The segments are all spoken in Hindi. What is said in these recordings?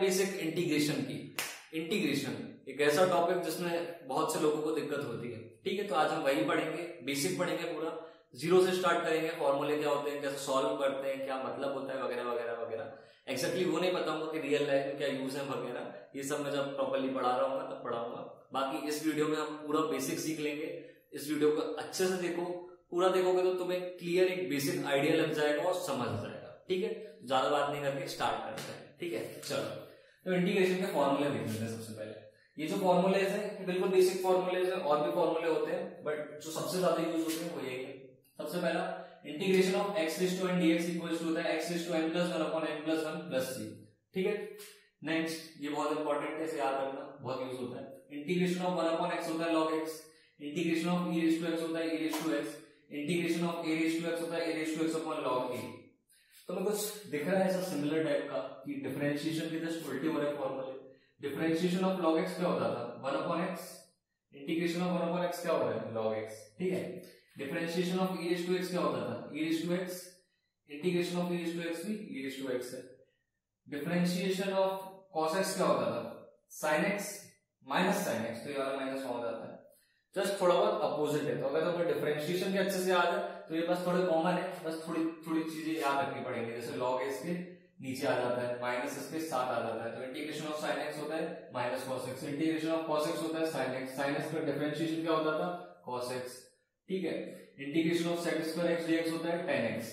बेसिक इंटीग्रेशन की। इंटीग्रेशन एक ऐसा टॉपिक जिसमें बहुत से लोगों को दिक्कत होती है। ठीक है, तो आज हम वही पढ़ेंगे, बेसिक पढ़ेंगे, पूरा जीरो से स्टार्ट करेंगे। फॉर्मूले क्या होते हैं, कैसे सॉल्व करते हैं, क्या मतलब होता है, वगैरह वगैरह वगैरह। एक्जैक्टली वो नहीं बताऊंगा कि रियल लाइफ में क्या यूज है वगैरह, ये सब मैं जब प्रॉपर्ली पढ़ा रहा हूँ तब पढ़ाऊंगा। बाकी इस वीडियो में हम पूरा बेसिक सीख लेंगे। इस वीडियो को अच्छे से देखो, पूरा देखोगे तो तुम्हें क्लियर एक बेसिक आइडिया लग जाएगा और समझ जाएगा। ठीक है, ज्यादा बात नहीं करके स्टार्ट करते हैं। ठीक है, चलो तो इंटीग्रेशन के फॉर्मूले देख लेते हैं। सबसे पहले ये जो फॉर्मूलेज है बिल्कुल बेसिक फॉर्मूलेज है, और भी फॉर्मूले होते हैं बट जो सबसे ज्यादा यूज होते हैं वो यही है। सबसे पहला integration of x raise to n dx equals to होता है x raise to n plus 1 upon n plus 1 plus c। ठीक है, नेक्स्ट ये बहुत इंपॉर्टेंट है, इसे याद रखना, बहुत यूज होता है। इंटीग्रेशन ऑफ 1 अपॉन x होता है log x, integration of e raise to x होता है e raise to x, integration of a raise to x होता है a raise to x upon log a। तो मैं कुछ दिख रहा है ऐसा सिमिलर टाइप का कि डिफरेंशिएशन के जस्ट उल्टे हो रहे हैं फॉर्मूले। डिफरेंशिएशन ऑफ log x क्या होता था 1 upon x, integration of 1 upon x क्या हो रहा है log x। ठीक है, differentiation of e raise to x क्या होता था e raise to x, integration of e raise to x भी e रेज़ टू x है। डिफरेंशिएशन ऑफ cos x क्या होता था sin x minus sin x, तो ये वाला माइनस हो जाता है, जस्ट थोड़ा बहुत अपोजिट है। तो अगर तुम्हें डिफरेंशिएशन के अच्छे से याद है तो ये बस थोड़े कॉमन है, बस थोड़ी थोड़ी चीजें याद रखनी पड़ेंगी। जैसे log x के नीचे आ जाता है, माइनस इसके साथ आ जाता है, तो इंटीग्रेशन ऑफ sin x होता है minus cos x, integration of cos x होता है sin x, sin x का डिफरेंशिएशन क्या होता था cos x। ठीक है, integration of sec square x dx होता है tan x।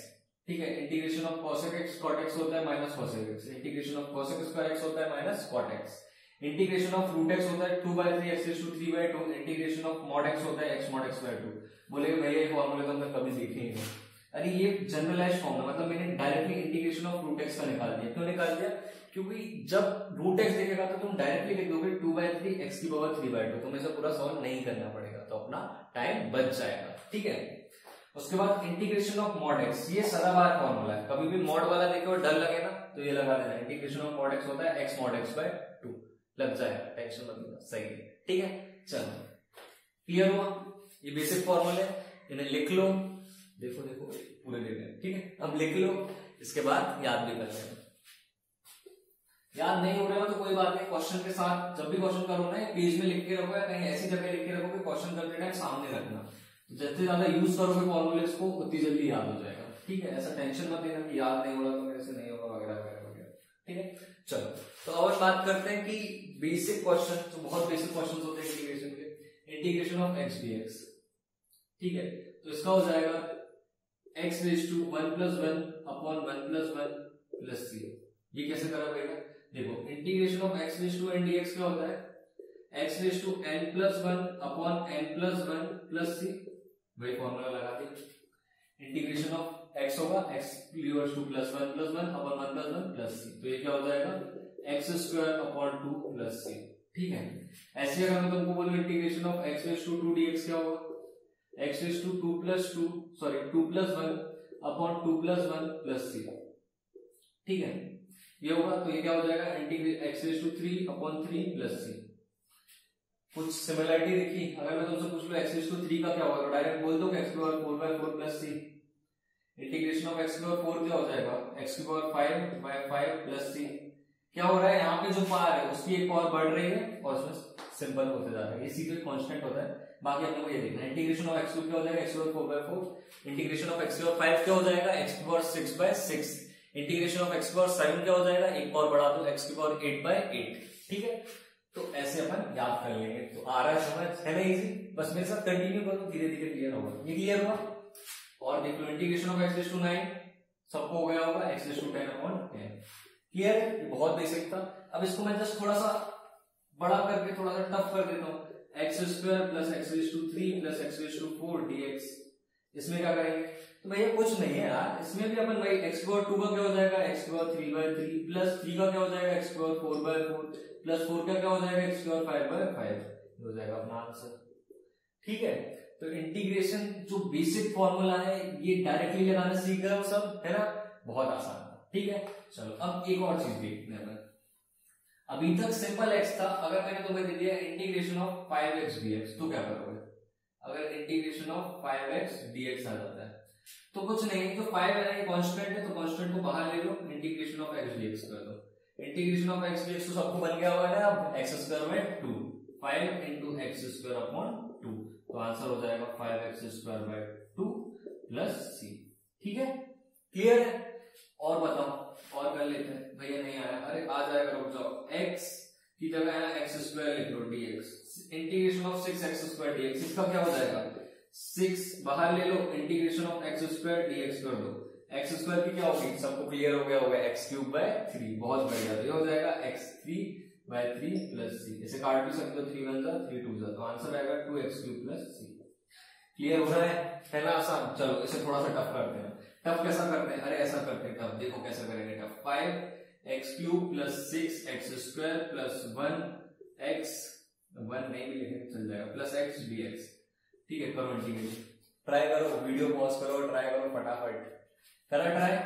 ठीक है, integration of cosec x cot x होता है minus cosec x, integration of cosec square x होता है minus cot x, integration of root x होता है 2/3 x rays to 3/2, integration of mod x होता है x mod x/2। बोलेगा भैया ये फॉर्मूले तो हमने कभी देखे ही नहीं। अरे ये जनरलाइज्ड फॉर्म है, मतलब मैंने directly integration of root x का निकाल दिया। क्यों निकाल दिया, क्योंकि जब रूट x दिखेगा तो तुम डायरेक्टली लिख दोगे 2/3 x की पावर 3/2, तुम्हें इसे पूरा सॉल्व नहीं करना पड़ेगा, तो अपना टाइम बच जाएगा। ठीक है, उसके बाद इंटीग्रेशन ऑफ mod x, ये सदाबहार फॉर्मूला है, कभी भी mod वाला देखे और डर लगे ना तो ये लगा देना, इंटीग्रेशन ऑफ mod x होता है x mod x/2, लग जाएगा, टेंशन मत लेना, सही है। ठीक है, चलो क्लियर हुआ, ये बेसिक फॉर्मूले इन्हें लिख लो, देखो देखो पूरे ले लें। ठीक है, अब लिख लो, इसके बाद याद भी कर लेना। याद नहीं हो रहा तो कोई बात नहीं, क्वेश्चन के साथ जब भी क्वेश्चन करो ना पेज में लिख के रखो या कहीं ऐसी जगह लिख के रखो कि क्वेश्चन करते टाइम सामने रखना, जितने ज्यादा यूज करोगे फॉर्मूलेस को उतनी जल्दी याद हो जाएगा। ठीक है, ऐसा टेंशन मत लेना कि याद नहीं हो रहा तो मेरे से नहीं होगा वगैरह वगैरह वगैरह। ठीक है, चलो तो और बात करते हैं कि बेसिक क्वेश्चन, जो बहुत बेसिक क्वेश्चन होते हैं इंटीग्रेशन के, इंटीग्रेशन ऑफ x dx। ठीक है, तो इसका हो जाएगा x rays to 1 plus 1 upon 1 plus 1 plus c। ये कैसे करा भैया, देखो integration of x raise to n dx क्या होता है x raise to n plus 1 upon n plus 1 plus c, वही फॉर्मूला लगा दिया। इंटीग्रेशन ऑफ x होगा x equals to plus 1 plus 1 upon 1 plus 1 plus c, तो ये क्या हो जाएगा x square upon 2 plus c। ठीक है, ऐसे अगर मैं तुमको बोलूं integration of x rays to 2 dx क्या होगा x rays to 2 plus 1 upon 2 plus 1 plus c। ठीक है, ये होगा, तो ये क्या हो जाएगा integration x rays to 3 upon 3 plus c। कुछ सिमिलरिटी देखी, अगर मैं तुमसे पूछ लूं x रेज़ टू 3 का क्या होगा तो डायरेक्ट बोल दो कि x की power 4/4 plus c। Integration of x की पावर 4 क्या हो जाएगा x की पावर 5/5 प्लस c। क्या हो रहा है, यहाँ पे जो पावर है उसकी एक पावर बढ़ रही है और उसमें सिंपल होते जा रहा है, ये सीक्रेट कांस्टेंट होता है। बाकी अपने को ये देखना है, इंटीग्रेशन ऑफ x क्या हो जाएगा x की पावर 4/4, इंटीग्रेशन ऑफ x की पावर 5 क्या हो जाएगा x की पावर 6/6, इंटीग्रेशन ऑफ x की पावर 7 क्या हो जाएगा, एक पावर बढ़ा दो x की पावर 8/8। ठीक है, तो ऐसे अपन याद कर लेंगे, तो आ रहा है समझ, है ना इजी, बस मेरे साथ कंटिन्यू करो, धीरे धीरे क्लियर होगा। ये क्लियर हुआ, और देख लो integration of x rays to 9 सबको हो गया होगा x rays to 10 upon 10। Clear है, ये बहुत बेसिक था। अब इसको मैं जस्ट थोड़ा सा बड़ा करके थोड़ा सा टफ कर देता हूँ, x square plus x rays to 3 plus x rays to 4 dx। इसमें क्या करेंगे, तो भैया कुछ नहीं है यार, इसमें भी अपन भाई x की पावर 2 का क्या हो जाएगा x की पावर 3/3 प्लस 3 का क्या हो जाएगा x की पावर 4/4 प्लस 4 का क्या हो जाएगा x की पावर 5/5 हो जाएगा अपना आंसर। ठीक है, तो इंटीग्रेशन जो बेसिक फॉर्मूला है ये डायरेक्टली लगाना सीख गए हो सब, है ना, बहुत आसान था। ठीक है, चलो अब एक और चीज देखते हैं। अभी तक सिंपल x था, अगर मैंने तुम्हें दे दिया इंटीग्रेशन ऑफ 5x dx तो क्या करोगे, अगर इंटीग्रेशन ऑफ 5x dx आ जाता है तो कुछ नहीं, तो 5 है ना, ये कांस्टेंट है, तो कांस्टेंट को बाहर ले लो, इंटीग्रेशन ऑफ x dx कर दो। इंटीग्रेशन ऑफ एक्स dx तो सबको बन गया हुआ है अब x square by 2, 5 into x square upon 2, तो आंसर हो जाएगा 5x स्क्वायर बाय 2 प्लस सी। ठीक है, क्लियर है? और बताओ, और कर लेते हैं। भैया नहीं आया, अरे आ जाएगा, रुक जाओ। x की जगह है एक्स स्क्वायर लिख लो dx, integration of 6x square dx, इसका क्या हो जाएगा 6 बाहर ले लो, integration of x square dx कर दो, एक्स स्क्वायर की क्या होगी, सबको क्लियर हो गया होगा, एक्स क्यूब बाय 3, बहुत बढ़िया। तो ये हो जाएगा x3 बाय 3 प्लस सी, इसे काट भी सकते हो, 3 1 जा 3 2 जा, तो आंसर आएगा 2x क्यूब प्लस सी। क्लियर हो रहा है? पहला आसान। चलो इसे थोड़ा सा टफ करते हैं। टफ कैसा करते हैं, अरे ऐसा करते हैं टफ, देखो कैसे करेंगे tough. 5x cube plus 6x square plus 1x 1 नहीं भी लिखेंगे चल जाएगा, प्लस x dx। ठीक है, करो इंटीग्रेशन, ट्राई करो, वीडियो पॉज करो, ट्राई करो फटाफट, करा ट्राई।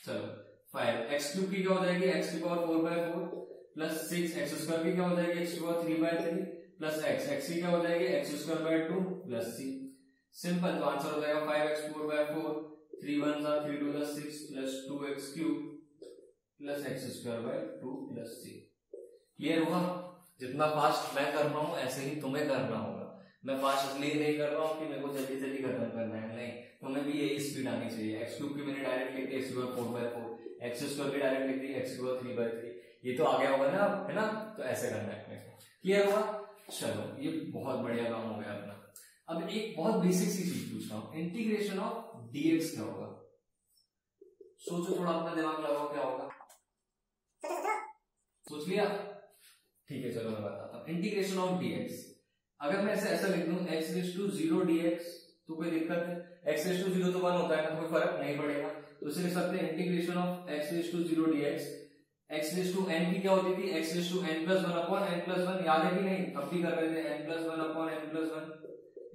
चलो 5x क्यूब की क्या हो जाएगी, x की power 4 by 4 plus 6x square की क्या हो जाएगी, x की पावर 3 बाय 3 प्लस x की क्या हो जाएगी, x square by 2 plus c। Simple, तो आंसर हो जाएगा 5x 4 बाय 4, 3 1 जा 3 2 जा 6 plus 2x cube plus x square by 2 plus c। Clear हुआ? जितना फास्ट मैं कर रहा हूं ऐसे ही तुम्हें करना होगा। मैं फास्ट इसलिए नहीं कर रहा हूँ कि मेरे को जल्दी जल्दी खत्म करना है, नहीं, तुम्हें भी यही स्पीड आनी चाहिए। x क्यूब की मैंने डायरेक्ट लिख दी x square 4 by 4, x square की डायरेक्ट लिख दी x स्क्वायर 3 बाय 3, ये तो आ गया होगा ना, है ना? तो ऐसे करना है अपने को। क्लियर हुआ? चलो ये बहुत बढ़िया काम हो गया अपना। अब एक बहुत बेसिक सी चीज पूछ रहा हूं, इंटीग्रेशन ऑफ dx क्या होगा? सोचो थोड़ा, अपना दिमाग लगाओ, क्या होगा? सोच लिया? ठीक है, चलो मैं बताता हूं। इंटीग्रेशन ऑफ dx, अगर मैं ऐसा लिख दूं x रेज़ टू 0 dx, तो कोई दिक्कत है? x रेज़ टू 0 तो 1 होता है ना, कोई फर्क नहीं पड़ेगा, तो इसे लिख सकते हैं integration of x rays to 0 dx। x raise to n की क्या होती थी, x raise to n plus 1 upon n plus 1, याद है कि नहीं? अब भी कर रहे थे, n plus 1 upon n plus 1,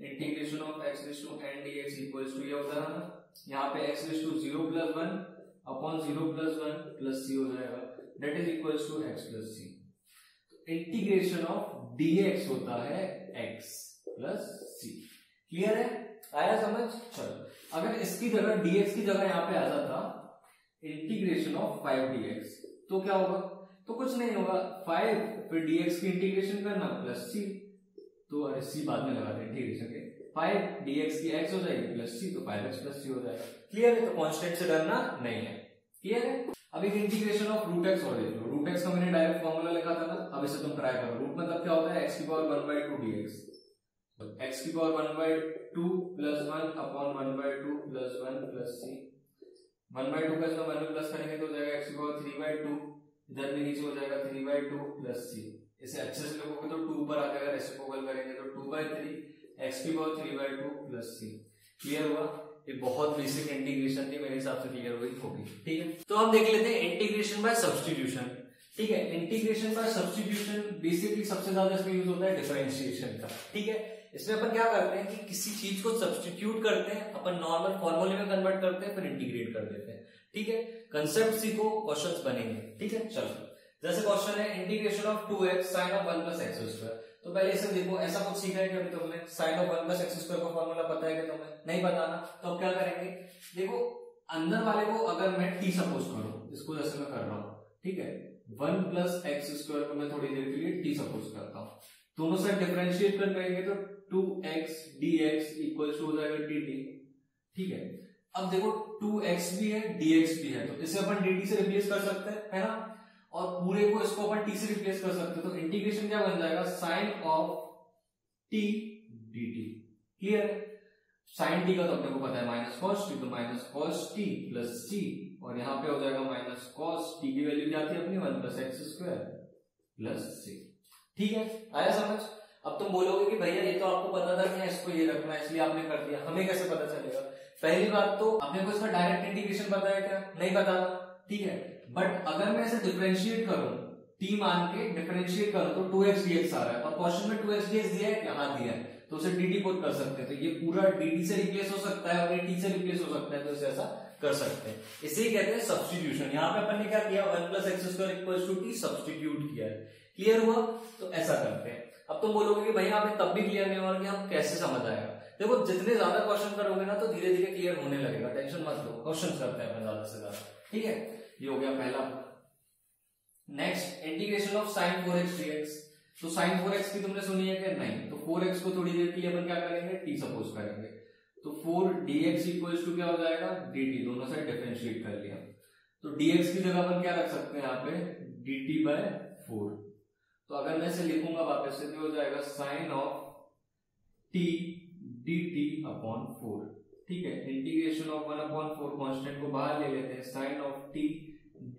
integration of x raise to n dx equals to, ये होता है ना, यहाँ पे x rays to 0 plus 1 upon 0 plus 1 plus c हो जाएगा, that is equals to x plus c। Integration of dx होता है x प्लस c। क्लियर है? आया समझ? चलो, अगर इसकी जगह dx की जगह यहाँ पे आ जाता इंटीग्रेशन ऑफ 5 dx, तो क्या होगा? तो कुछ नहीं होगा, 5 फिर dx की इंटीग्रेशन करना प्लस c, तो अरे c बाद में लगा दें इंटीग्रेशन के, 5 dx की x हो जाएगी प्लस c, तो 5x प्लस c हो जाएगा। क्लियर है? तो कांस्टेंट से डरना नहीं है। क्लियर है? अब एक इंटीग्रेशन ऑफ रूट एक्स और देख लो। रूट एक्स का मैंने डायरेक्ट फॉर्मूला लिखा था ना, अब इसे तुम ट्राई करो। रूट मतलब क्या होता है, एक्स की पावर 1 बाय 2 dx, एक्स की power 1 by 2 plus 1 upon 1 by 2 plus 1 plus c, 1 by 2 का इसमें 1 में प्लस करेंगे तो हो जाएगा एक्स की पावर 3 बाय 2, इधर भी नीचे हो जाएगा 3 बाय 2 प्लस c। इसे अच्छे से लिखोगे तो 2 ऊपर आ जाएगा, रेसिप्रोकल करेंगे तो 2 बाय 3 एक्स की power 3 by 2 plus c। Clear हुआ? ये बहुत बेसिक इंटीग्रेशन थी, मेरे हिसाब से क्लियर हुई होगी। ठीक है, तो हम देख लेते हैं इंटीग्रेशन बाय सब्स्टिट्यूशन। ठीक है, इंटीग्रेशन बाय सब्स्टिट्यूशन बेसिकली सबसे ज्यादा इसमें यूज होता है डिफरेंशिएशन का। ठीक है, इसमें अपन क्या करते हैं कि किसी चीज को सब्स्टिट्यूट करते हैं, अपन नॉर्मल फॉर्मूले में कन्वर्ट करते हैं, फिर इंटीग्रेट कर देते हैं। ठीक है, कंसेप्ट सीखो, क्वेश्चंस बनेंगे। ठीक है, चलो जैसे क्वेश्चन है integration of 2x sin of 1 plus x square, तो पहले इसे देखो, ऐसा कुछ सीखा है कि अभी तुमने sin of 1 plus x square का फॉर्मूला पता है कि तुम्हें नहीं पता ना, तो अब क्या करेंगे, देखो अंदर वाले को अगर मैं t सपोज करूं, इसको जैसे मैं कर रहा हूं, ठीक है, 1 plus x स्क्वायर को मैं थोड़ी देर के लिए t सपोज करता हूं, दोनों साइड डिफरेंशिएट कर करेंगे तो 2x dx इक्वल्स टू हो जाएगा dt। ठीक है, अब देखो 2x भी है dx भी है, तो इसे अपन dt से रिप्लेस कर सकते हैं, है ना, और पूरे को इसको अपन t से रिप्लेस कर सकते हैं, तो इंटीग्रेशन क्या बन जाएगा, sin of t dt। Clear है? sin t का तो अपने को पता है माइनस cos t, तो minus cos t plus c, और यहाँ पे हो जाएगा माइनस cos t की वैल्यू क्या आती है अपनी 1 plus x square plus c। ठीक है, आया समझ? अब तुम बोलोगे कि भैया ये तो आपको पता था कि इसको ये रखना है इसलिए आपने कर दिया, हमें कैसे पता चलेगा? पहली बात तो अपने को इसका डायरेक्ट इंटीग्रेशन पता है क्या? नहीं पता। ठीक है, बट अगर मैं इसे डिफरेंशिएट करूं, t मान के डिफरेंशिएट करूं तो 2x dx आ रहा है, और क्वेश्चन में 2x dx दिया है क्या? हाँ दिया है, तो उसे dt पुट कर सकते हैं, तो ये पूरा dt से रिप्लेस हो सकता है और ये t से रिप्लेस हो सकता है, तो इसे ऐसा कर सकते हैं। इसे ही कहते हैं सब्स्टिट्यूशन। यहाँ पे अपन ने क्या किया, 1 plus x square equals to t substitute किया है। क्लियर हुआ? तो ऐसा करते हैं। अब तुम बोलोगे कि भैया हमें तब भी क्लियर नहीं होगा कि हम कैसे समझ आएगा। देखो जितने ज्यादा क्वेश्चन करोगे ना तो धीरे धीरे क्लियर होने लगेगा, टेंशन मत लो, क्वेश्चन करते हैं ज्यादा से ज्यादा। ठीक है, ये हो गया पहला। Next integration of sine 4x dx। तो साइन 4x की तुमने सुनी है कि नहीं, तो 4x को थोड़ी देर के लिए अपन क्या करेंगे, t सपोज करेंगे, तो 4 dx इक्वल्स टू क्या हो जाएगा, dt, दोनों साइड डिफरेंशिएट कर लिया, तो dx की जगह अपन क्या रख सकते हैं यहाँ पे, dt बाय 4। तो अगर मैं इसे लिखूंगा वापस से तो हो जाएगा sine of t dt upon 4, ठीक है। इंटीग्रेशन ऑफ 1/4 कांस्टेंट को बाहर ले लेते हैं, sine of t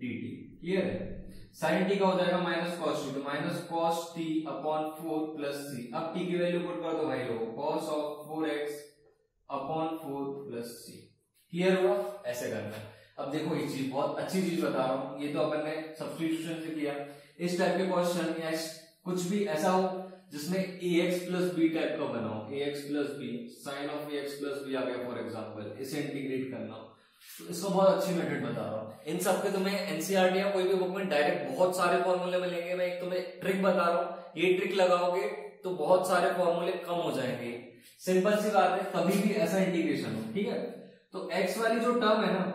dt, clear है। साइन t का हो जाएगा माइनस कॉस t, तो minus cos t upon 4 plus c। अब t की वैल्यू पुट कर दो भाई लोग, cos of 4x upon 4 plus c, clear हुआ। ऐसे करना है। अब देखो एक चीज, बहुत अच्छी चीज बता रहा हूं, ये तो अपन ने सब्स्टिट्यूशन से किया। इस टाइप के क्वेश्चन या कुछ भी ऐसा हो जिसमें ax प्लस बी टाइप का बना हो, ax plus b, sine of ax plus b आ गया फॉर एग्जांपल, इसे इंटीग्रेट करना हो, तो इसको बहुत अच्छी मेथड बता रहा हूँ। इन सब के तुम्हें एनसीईआरटी या कोई भी बुक में डायरेक्ट बहुत सारे फॉर्मूले मिलेंगे। मैं एक तुम्हें ट्रिक बता रहा हूँ, ये ट्रिक लगाओगे तो बहुत सारे फॉर्मूले कम हो जाएंगे। सिंपल सी बात है, कभी भी ऐसा इंटीग्रेशन हो, ठीक है, तो x वाली जो टर्म है ना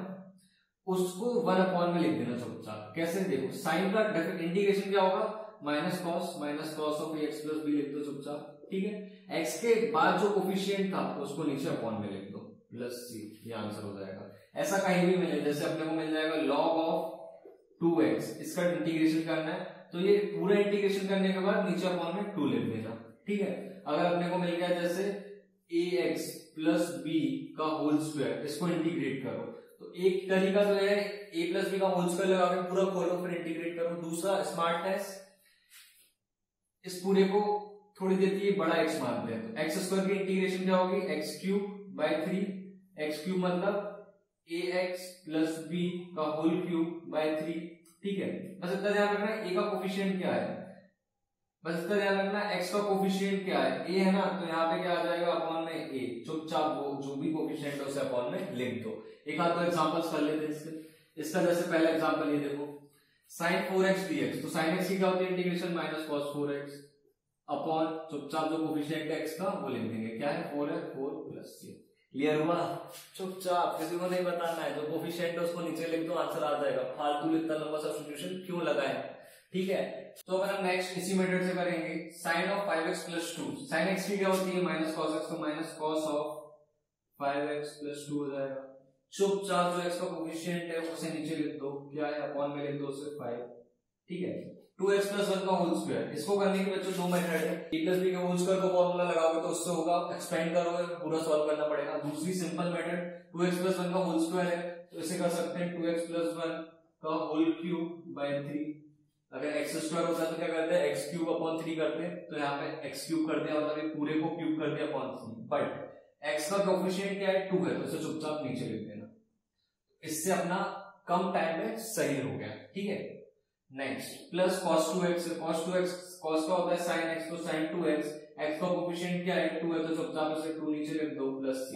उसको 1 में लिख देना चुपचाप। कैसे, देखो साइन का इंटीग्रेशन क्या होगा, minus cos of x plus b लिख दो चुपचाप, ठीक है। एक्स के बाद जो कोफिशिएंट था उसको नीचे अपॉन में लिख दो, प्लस सी, ये आंसर हो जाएगा। ऐसा कहीं भी मिले, जैसे अपने को मिल जाएगा log ऑफ 2x, इसका इंटीग्रेशन करना है तो ये पूरा इंटीग्रेशन करने के बाद नीचे अपॉन में 2 लिख देना, ठीक है। अगर अपने को मिल गया जैसे ax प्लस बी का होल स्क्वायर, इसको इंटीग्रेट करो, तो एक तरीका तो है a प्लस बी का होल स्क्वायर लगा के पूरा खोलो फिर इंटीग्रेट करो। दूसरा स्मार्टनेस, इस पूरे को थोड़ी देर के लिए बड़ा x मानते हैं, तो एक्स स्क्वायर की इंटीग्रेशन क्या होगी, x cube by 3, x cube मतलब ax प्लस बी का होल क्यूब बाय 3, ठीक है। बस इतना ध्यान रखना है a का कोफिशिएंट क्या है, बस इतना ध्यान रखना है x का कोफिशिएंट क्या है, a है ना, तो यहाँ पे क्या आ जाएगा अपॉन में a, चुपचाप वो जो भी कोफिशिएंट है उसे अपॉन में लिख दो। एक आध दो एग्जांपल्स कर लेते हैं इसका। जैसे पहला एग्जांपल ये देखो, sin 4x dx, तो sin x की क्या होती है integration, minus cos 4x upon चुपचाप जो कोफिशिएंट है x का वो लिख देंगे, क्या है 4 है, 4 प्लस c, क्लियर हुआ। चुपचाप, किसी को नहीं बताना है, जो कोफिशिएंट है उसको नीचे लिख दो, आंसर आ जाएगा। फालतू इतना लंबा सब्स्टिट्यूशन क्यों लगाए, ठीक है। तो अपन हम नेक्स्ट इसी मेथड से करेंगे, sine of 5x plus 2, sine x की क्या होती है माइनस cos x, तो minus cos of 5x plus 2 हो जाएगा। चुपचाप जो x का कोफिशिएंट है उसे नीचे लिख दो, क्या है अपॉन में लिख दो उसे 5, ठीक है। 2x प्लस 1 का होल स्क्वायर, इसको करने के बच्चों दो मेथड है, a प्लस बी का होल स्क्वायर का फॉर्मूला लगाओगे तो उससे होगा, एक्सपेंड करोगे पूरा सॉल्व करना पड़ेगा। दूसरी सिंपल मेथड 2x प्लस 1 का होल स्क्वायर है, तो इसे कर सकते हैं 2x प्लस 1 का होल क्यूब बाय 3। अगर x स्क्वायर होता है तो क्या करते हैं, x क्यूब अपॉन 3 करते हैं, तो यहाँ पे x क्यूब कर दिया, मतलब ये पूरे को क्यूब कर दिया अपॉन 3, बट x का कोफिशिएंट क्या है 2 है, तो इसे चुपचाप नीचे लिख देना। इससे अपना कम टाइम में सही हो गया, ठीक है। Next plus cos 2x, cos का होता है sin x, तो sin 2x, x का कोफिशिएंट क्या है 2 है, तो चुपचाप इसे 2 नीचे लिख दो प्लस c,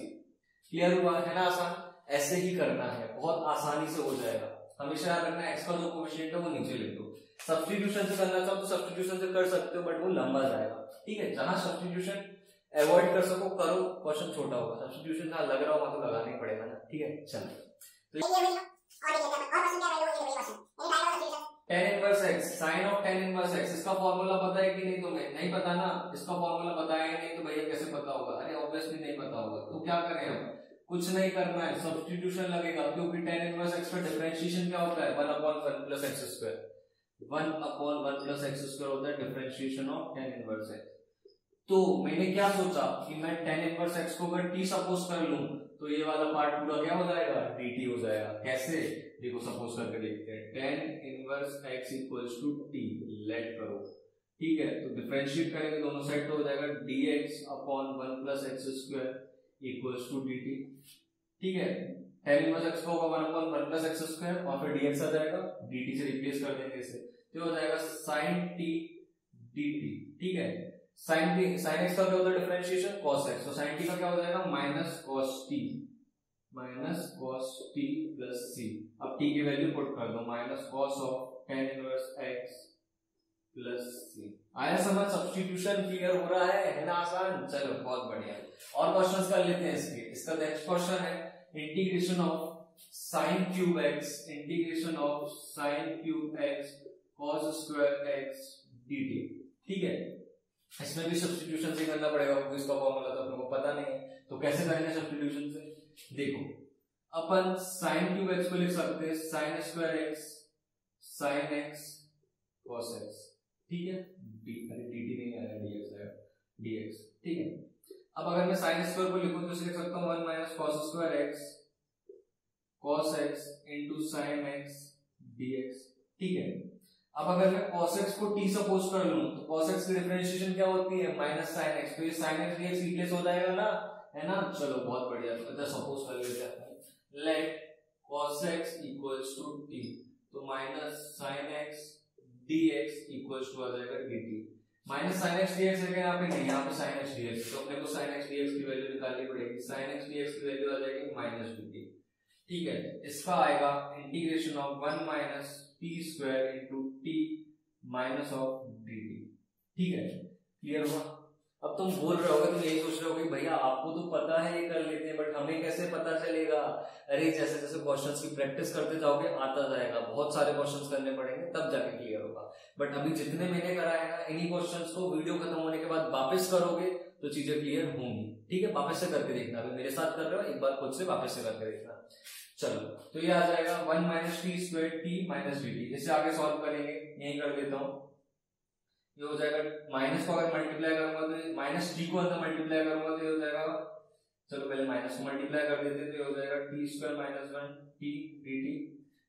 क्लियर हुआ है ना। आसान, ऐसे ही करना है, बहुत आसानी से हो जाएगा। हमेशा याद रखना x का जो कोफिशिएंट है वो नीचे लिख दो। सब्स्टिट्यूशन से करना चाहो तो सब्स्टिट्यूशन से कर सकते हो, बट वो लंबा जाएगा, ठीक है। जहां सब्स्टिट्यूशन अवॉइड कर सको करो, क्वेश्चन छोटा होगा। सब्स्टिट्यूशन जहां लग रहा होगा तो लगाना ही पड़ेगा ना, ठीक है। चलो tan inverse x, sin of tan inverse x, इसका फॉर्मूला पता है कि नहीं तुम्हें, नहीं पता ना, इसका फॉर्मूला बताया ही नहीं तो भैया कैसे पता होगा, अरे ऑब्वियसली नहीं पता होगा। तो क्या करें हम, कुछ नहीं करना है, सब्स्टिट्यूशन लगेगा, क्योंकि tan इनवर्स x का डिफरेंशिएशन क्या होता है 1/1 plus x square, 1/1 plus x square होता है differentiation of tan inverse x। तो मैंने क्या सोचा कि मैं tan इनवर्स x को अगर t सपोज कर लूं तो ये वाला पार्ट पूरा क्या हो जाएगा, dt हो जाएगा। कैसे, देखो सपोज करके देखते हैं, tan inverse x equals to t, let करो, ठीक है। तो डिफरेंशिएट करेंगे दोनों साइड तो हो जाएगा dx upon 1 plus x square equals to dt, ठीक है। tan इनवर्स x का होगा 1/1 प्लस x स्क्वायर और फिर dx आ जाएगा, dt से रिप्लेस कर देंगे इसे, तो हो जाएगा sin t dt, ठीक है। sin x का क्या होता है डिफरेंशिएशन cos x, तो sin t का क्या हो जाएगा minus cos t plus c। अब t की वैल्यू पुट कर दो, minus cos of tan inverse x plus c। आया समझ, सब्स्टिट्यूशन क्लियर हो रहा है ना आसान। चलो बहुत बढ़िया, और क्वेश्चंस कर लेते हैं इसके। इसका नेक्स्ट क्वेश्चन है integration of sin cube x cos square x dt। ठीक है, इसमें भी सब्स्टिट्यूशन से करना पड़ेगा क्योंकि इसका फॉर्मूला तो अपने को पता नहीं है, तो कैसे करेंगे सब्स्टिट्यूशन से? देखो अपन sin क्यूब x को लिख सकते हैं sin square x sin x cos x। ठीक है, dt नहीं आया, dx आया, dx। ठीक है, अब अगर मैं sin स्क्वायर को लिखूं तो इसे लिख सकता हूं 1 minus cos square x cos x into sin x dx। ठीक है, अब अगर मैं cos x को t सपोज कर लूं तो cos x की डिफरेंशिएशन क्या होती है? माइनस sin x, तो ये sin x dx रिप्लेस हो जाएगा ना, है ना। चलो बहुत बढ़िया, तो इधर सपोज कर लेते हैं, let cos x equals to t, तो minus sin x dx equals to आ जाएगा dt। Minus sin x dx है यहाँ पे, नहीं यहाँ पे sin x dx, तो अपने को sin x dx की वैल्यू निकालनी पड़ेगी। sin x dx की वैल्यू आ जाएगी माइनस dt। ठीक है, इसका आएगा integration of 1 minus T square into T minus of D T. ठीक है, क्लियर हुआ? अब तुम बोल रहे होगे, तुम यही सोच रहे हो कि भैया आपको तो पता है ये कर लेते हैं, बट हमें कैसे पता चलेगा? अरे जैसे जैसे क्वेश्चंस की प्रैक्टिस करते जाओगे आता जाएगा, बहुत सारे क्वेश्चंस करने पड़ेंगे तब जाके क्लियर होगा। बट अभी जितने मैंने कराए ना, इन्हीं क्वेश्चंस को वीडियो खत्म होने के बाद वापस करोगे तो चीजें क्लियर होंगी। ठीक है, वापस से करके देखना, अभी मेरे साथ कर रहे हो एक बार खुद से वापस से करके देखना। चलो, तो ये आ जाएगा 1 minus T square T minus D T. इसे आगे सॉल्व करेंगे, यही कर देता हूं। ये हो जाएगा, माइनस को अगर मल्टीप्लाई करूंगा तो माइनस टी को अंदर मल्टीप्लाई करूंगा तो ये हो जाएगा, चलो पहले माइनस को मल्टीप्लाई कर देते, तो ये हो जाएगा T square minus 1 T D T.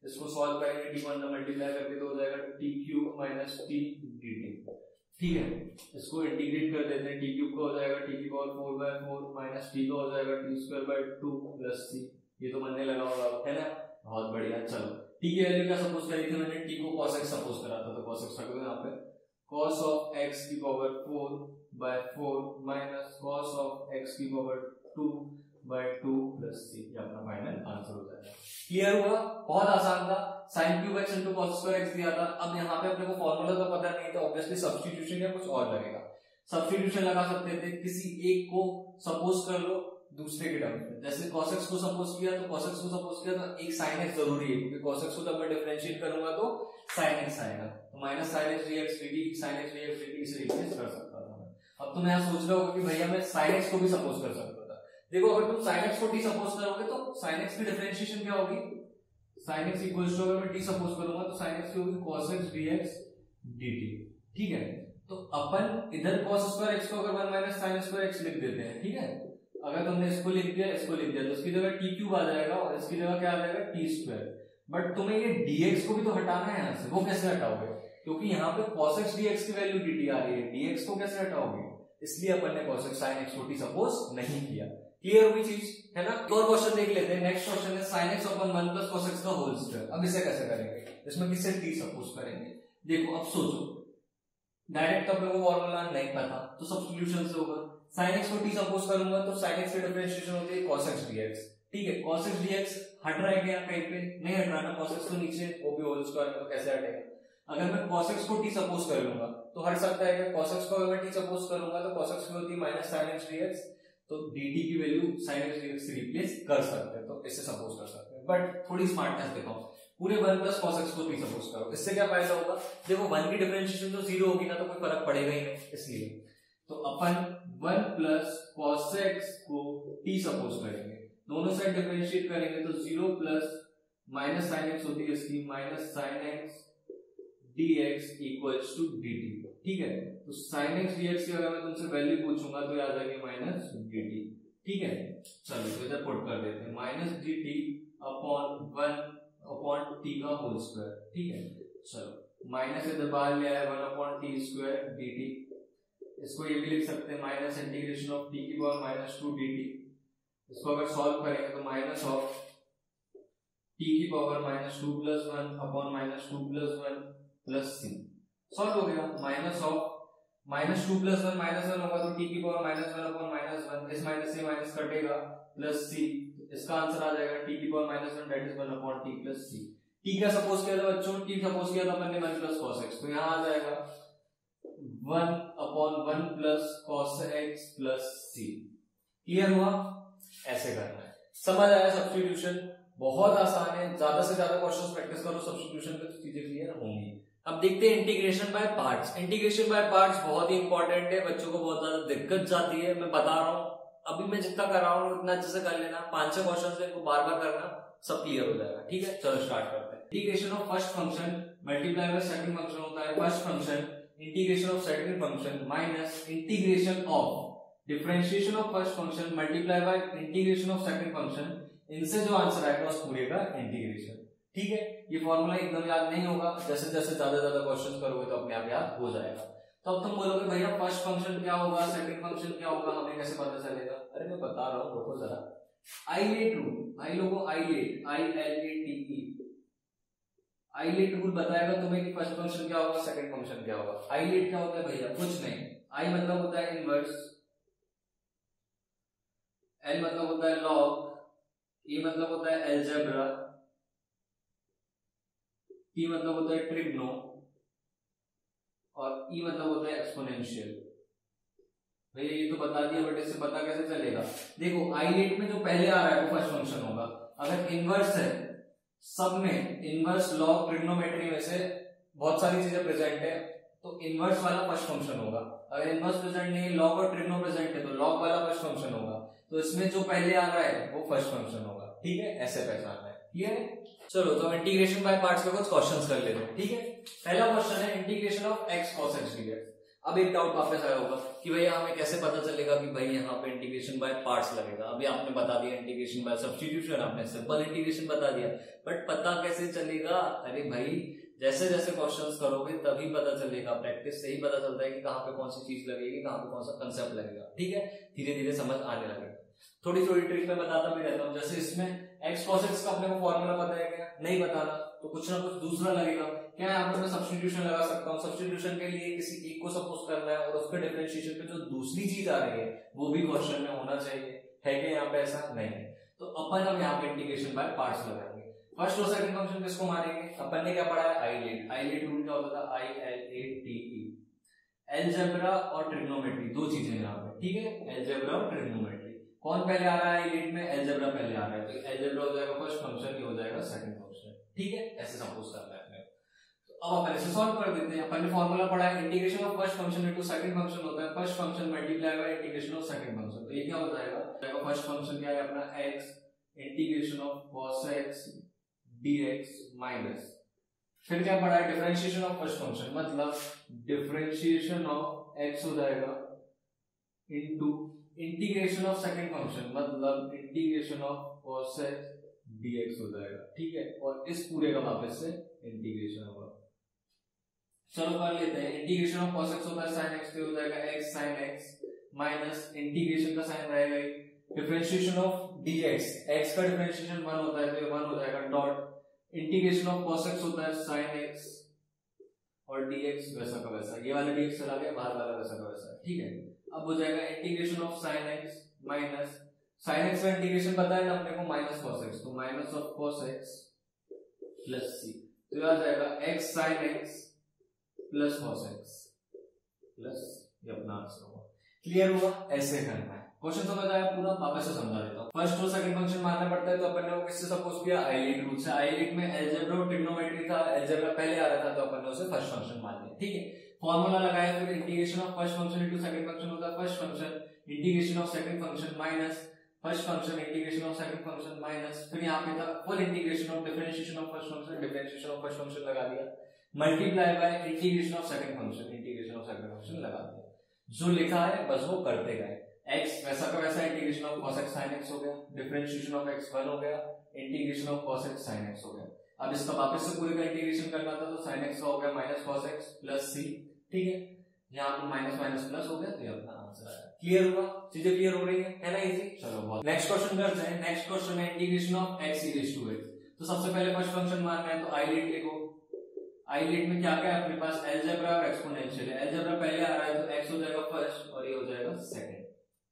इसको सॉल्व करेंगे, टी को अंदर मल्टीप्लाई करके तो हो जाएगा T cube minus T D T. ठीक है, इसको इंटीग्रेट कर देते हैं, टी क्यूब का हो जाएगा टी की पावर 4/4 माइनस टी का हो जाएगा टी स्क्वायर बाय 2 प्लस सी। ये तो बनने लगा होगा, है ना, बहुत बढ़िया। चलो, टी की वैल्यू क्या सपोज करी थी मैंने? टी को cos x सपोज करा था, तो cos x रख दो यहाँ पे, cos ऑफ x की power 4/4 minus cos of x की पावर 2/2 प्लस c। ये अपना फाइनल आंसर हो जाएगा। क्लियर हुआ? बहुत आसान था, sin cube x into cos square x दिया था। अब यहाँ पे अपने को फॉर्मूला तो पता नहीं था, ऑब्वियसली सब्स्टिट्यूशन या कुछ और लगेगा। सब्स्टिट्यूशन लगा सकते थे, किसी एक को सपोज कर लो दूसरे के टर्म्स में। जैसे cos x को सपोज किया तो cos x को सपोज किया तो एक sin x जरूरी है, क्योंकि cos x को जब मैं डिफरेंशिएट करूंगा तो sin x आएगा, तो minus sin x dx dt sin x dx dt से रिप्लेस कर सकता था मैं। अब तुम यहाँ सोच रहे हो कि भैया मैं sin x को भी सपोज कर सकता था। देखो, अगर तुम sin x को t सपोज करोगे तो sin x की डिफरेंशिएशन क्या होगी? sin x इक्वल्स टू, अगर मैं t सपोज करूंगा तो sin x की होगी cos x dx dt। ठीक है, तो अपन इधर cos स्क्वायर x को अगर 1 माइनस sin स्क्वायर x लिख देते हैं। ठीक है, अगर तुमने इसको लिख दिया इसको लिख दिया तो इसकी जगह टी क्यूब आ जाएगा और इसकी जगह क्या आ जाएगा? T square. बट तुम्हें ये dx को भी तो हटाना है यहाँ से, वो कैसे हटाओगे? क्योंकि यहाँ पे cos x dx की वैल्यू dt आ रही है, dx को कैसे हटाओगे? इसलिए अपन ने cos x sin x को t सपोज नहीं किया। क्लियर हुई चीज, है ना? एक और क्वेश्चन देख लेते हैं। नेक्स्ट क्वेश्चन है sin x upon 1 plus cos x का होल स्क्वायर। अब इसे कैसे करेंगे? इसमें किससे t सपोज करेंगे? देखो, अब सोचो, डायरेक्ट अपने को फॉर्मूला नहीं पता तो सब्स्टिट्यूशन से होगा। sin x को t सपोज करूंगा तो sin x की डिफरेंशिएशन होती है cos x dx। ठीक है, cos x dx हट रहा है क्या कहीं पे? नहीं हट रहा ना, cos x तो नीचे, वो भी होल स्क्वायर में, तो कैसे हटेगा? अगर मैं cos x को t सपोज कर लूंगा तो हट सकता है क्या? cos x को अगर मैं t सपोज करूंगा तो cos x की होती है माइनस sin x dx, तो dt की वैल्यू sin x dx से रिप्लेस कर सकते हैं, तो इससे सपोज कर सकते हैं। बट थोड़ी स्मार्टनेस दिखाओ, पूरे 1 प्लस cos x को t सपोज करो, इससे क्या फायदा होगा? देखो, 1 की डिफरेंशिएशन तो 0 होगी ना, तो कोई फर्क पड़ेगा ही नहीं, इसलिए तो अपन 1 प्लस cos x को t सपोज करेंगे, दोनों साइड डिफरेंशिएट करेंगे तो 0 प्लस माइनस sin x होती है इसकी minus sin x dx equals to dt। ठीक है, तो sin x dx की अगर मैं तुमसे वैल्यू पूछूंगा तो आ जाएगी माइनस dt। ठीक है, चलो तो इधर पुट कर देते हैं, minus dt upon 1 upon t का होल स्क्वायर। ठीक है, चलो माइनस इधर बाहर ले आया 1 अपॉन t स्क्वायर dt। इसको ये भी लिख सकते हैं माइनस इंटीग्रेशन ऑफ t की पावर माइनस 2 dt। इसको अगर सॉल्व करेंगे तो माइनस ऑफ t की power minus 2 plus 1 upon minus 2 plus 1 plus c। Solve हो गया, minus of minus 2 plus 1 minus 1 होगा तो t की पावर माइनस 1 अपॉन माइनस 1, इस माइनस से माइनस कटेगा प्लस c, इसका आंसर आ जाएगा t की power minus 1 that is 1 upon t plus c। t का सपोज किया था बच्चों, t सपोज किया था अपन ने 1 प्लस cos x, तो यहाँ आ जाएगा 1 upon 1 plus cos x plus c। Clear हुआ? ऐसे करना है, समझ आया? सब्स्टिट्यूशन बहुत आसान है, ज्यादा से ज्यादा क्वेश्चंस प्रैक्टिस करो सब्स्टिट्यूशन पे तो चीजें क्लियर होंगी। अब देखते हैं integration by parts. Integration by parts बहुत ही इंपॉर्टेंट है, बच्चों को बहुत ज्यादा दिक्कत जाती है, मैं बता रहा हूँ। अभी मैं जितना कर रहा हूँ उतना अच्छे से कर लेना, 5-6 क्वेश्चन से इनको बार बार करना, सब क्लियर हो जाएगा। ठीक है, चलो स्टार्ट करते हैं। Integration of first function multiply by second function होता है first function, integration of second function minus integration of differentiation of first function multiply by integration of second function, इनसे जो आंसर आएगा उस पूरे का इंटीग्रेशन। ठीक है, ये फॉर्मूला एकदम याद नहीं होगा, जैसे जैसे ज्यादा ज्यादा क्वेश्चन करोगे तो अपने आप याद हो जाएगा। तो अब तुम बोलोगे भैया फर्स्ट फंक्शन क्या होगा, सेकंड फंक्शन क्या होगा, हमें कैसे पता चलेगा? अरे मैं बता रहा हूँ, रुको जरा। आइलेट रूल, आई लोगो आइलेट, ILATE, आइलेट रूल बताएगा तुम्हें कि फर्स्ट फंक्शन क्या होगा, सेकंड फंक्शन क्या होगा। आइलेट क्या होता है भैया? कुछ नहीं, आई मतलब होता है इनवर्स, एल मतलब होता है लॉग, ई मतलब होता है एल्जेब्रा, टी मतलब होता है ट्रिग्नो और ई मतलब होता है एक्सपोनेंशियल। भैया ये तो बता दिया, बट इससे पता कैसे चलेगा? देखो आइलेट में जो पहले आ रहा है वो फर्स्ट फंक्शन होगा। अगर इनवर्स है, सब में इनवर्स लॉग ट्रिग्नोमेट्री में से बहुत सारी चीजें प्रेजेंट है, तो इनवर्स वाला फर्स्ट फंक्शन होगा। अगर इनवर्स प्रेजेंट नहीं है, लॉग और ट्रिग्नो प्रेजेंट है, तो लॉग वाला फर्स्ट फंक्शन होगा। तो इसमें जो पहले आ रहा है वो फर्स्ट फंक्शन होगा। ठीक है, ऐसे पहचानना है। क्लियर है? चलो तो इंटीग्रेशन बाय पार्ट्स के कुछ क्वेश्चंस कर लेते हैं। ठीक है, पहला क्वेश्चन है integration of x cos x dx। अब एक डाउट वापस आया होगा कि भैया हमें कैसे पता चलेगा कि भाई यहाँ पे इंटीग्रेशन बाय पार्ट्स लगेगा। अभी आपने बता दिया इंटीग्रेशन बाय सब्स्टिट्यूशन, आपने सिंपल इंटीग्रेशन बता दिया, बट पता कैसे चलेगा? अरे भाई जैसे जैसे क्वेश्चंस करोगे तभी पता चलेगा, प्रैक्टिस से ही पता चलता है कि कहाँ पे कौन सी चीज लगेगी, कहाँ पे कौन सा कंसेप्ट लगेगा। ठीक है, धीरे धीरे समझ आने लगेगा। थोड़ी थोड़ी ट्रिक में बताता भी रहता हूँ। जैसे इसमें x cos x का अपने को फॉर्मूला पता है क्या? नहीं बताना, तो कुछ ना कुछ दूसरा लगेगा। क्या यहाँ पे मैं सब्स्टिट्यूशन लगा सकता हूँ? सब्स्टिट्यूशन के लिए किसी एक को सपोज करना है और उसके डिफरेंशिएशन पे जो दूसरी चीज आ रही है वो भी क्वेश्चन में होना चाहिए। है कि यहाँ पे ऐसा नहीं है, तो अपन हम यहाँ पे इंटीग्रेशन बाय पार्ट्स लगाएंगे। फर्स्ट और सेकंड फंक्शन किसको मानेंगे? अपन ने क्या पढ़ा है? आइलेट। आइलेट रूल क्या होता था? ILATE। एलजेब्रा और ट्रिग्नोमेट्री दो चीजें यहाँ पे। ठीक है, एलजेब्रा और ट्रिग्नोमेट्री। कौन पहले आ रहा है आइलेट में? एलजेब्रा पहले आ रहा है, तो एलजेब्रा हो जाएगा फर्स्ट फंक्शन, ये हो जाएगा सेकंड फंक्शन। ठीक है, ऐसे सपोज करना है अपने। तो अब अपन इसे सॉल्व कर देते हैं। अपन ने फॉर्मूला पढ़ा है integration of first function into second function होता है first function multiply by integration of second function. तो ये क्या हो जाएगा? फर्स्ट फंक्शन क्या है अपना? x integration of cos x dx minus, फिर क्या पढ़ा है? डिफरेंशिएशन ऑफ फर्स्ट फंक्शन, मतलब डिफरेंशिएशन ऑफ x हो जाएगा into integration of second function, मतलब integration of cos x dx हो जाएगा। ठीक है, और इस पूरे का वापस से इंटीग्रेशन होगा। चलो कर लेते हैं। इंटीग्रेशन ऑफ cos x होता है sin x, तो हो जाएगा x sin x minus integration का साइन रहेगा, डिफरेंशिएशन ऑफ dx, x का डिफरेंशिएशन 1 होता है तो ये 1 हो जाएगा, dot integration of cos x होता है sin x और dx वैसा का वैसा, ये वाला dx चला गया, बाहर वाला वैसा का वैसा। ठीक है, अब हो जाएगा integration of sin x minus sin x का इंटीग्रेशन पता है ना अपने को, माइनस cos x, तो minus of cos x plus c, तो आ जाएगा x sin x plus cos x plus ये अपना आंसर होगा। क्लियर हुआ? ऐसे करना है। क्वेश्चन समझ आया पूरा? वापस से समझा देता हूँ। फर्स्ट और सेकंड फंक्शन मानना पड़ता है, तो अपन ने वो किससे सपोज किया? आइलेट रूल से। आइलेट में एलजेब्रा और ट्रिग्नोमेट्री था, एलजेब्रा पहले आ रहा था तो अपन ने उसे फर्स्ट फंक्शन मान लिया। ठीक है, फॉर्मूला लगाया, फिर integration of first function into second function होता है first function integration of second function minus first function integration of second function minus, फिर यहाँ पे था full integration of differentiation of first function, differentiation of first function लगा दिया, multiply by integration of second function, integration of second function लगा दिया। जो लिखा है बस वो करते गए। x वैसा का वैसा integration of cos x sin x हो गया, डिफरेंशिएशन ऑफ x 1 हो गया, integration of cos x sin x हो गया। अब इसका वापस से पूरे का इंटीग्रेशन करना था, तो sin x का हो गया minus cos x plus c। ठीक है, यहाँ पे माइनस माइनस प्लस हो गया, तो ये अपना आंसर आया। क्लियर हुआ? चीजें क्लियर हो रही है ना? इजी। चलो बहुत। नेक्स्ट क्वेश्चन करते हैं। नेक्स्ट क्वेश्चन है integration of x e raised to x। तो सबसे पहले फर्स्ट फंक्शन मानना है, तो आइलेट लिखो। आइलेट में क्या क्या है अपने पास? एलजेब्रा और एक्सपोनेंशियल है। एलजेब्रा पहले आ रहा है तो x हो जाएगा फर्स्ट और ये हो जाएगा सेकंड।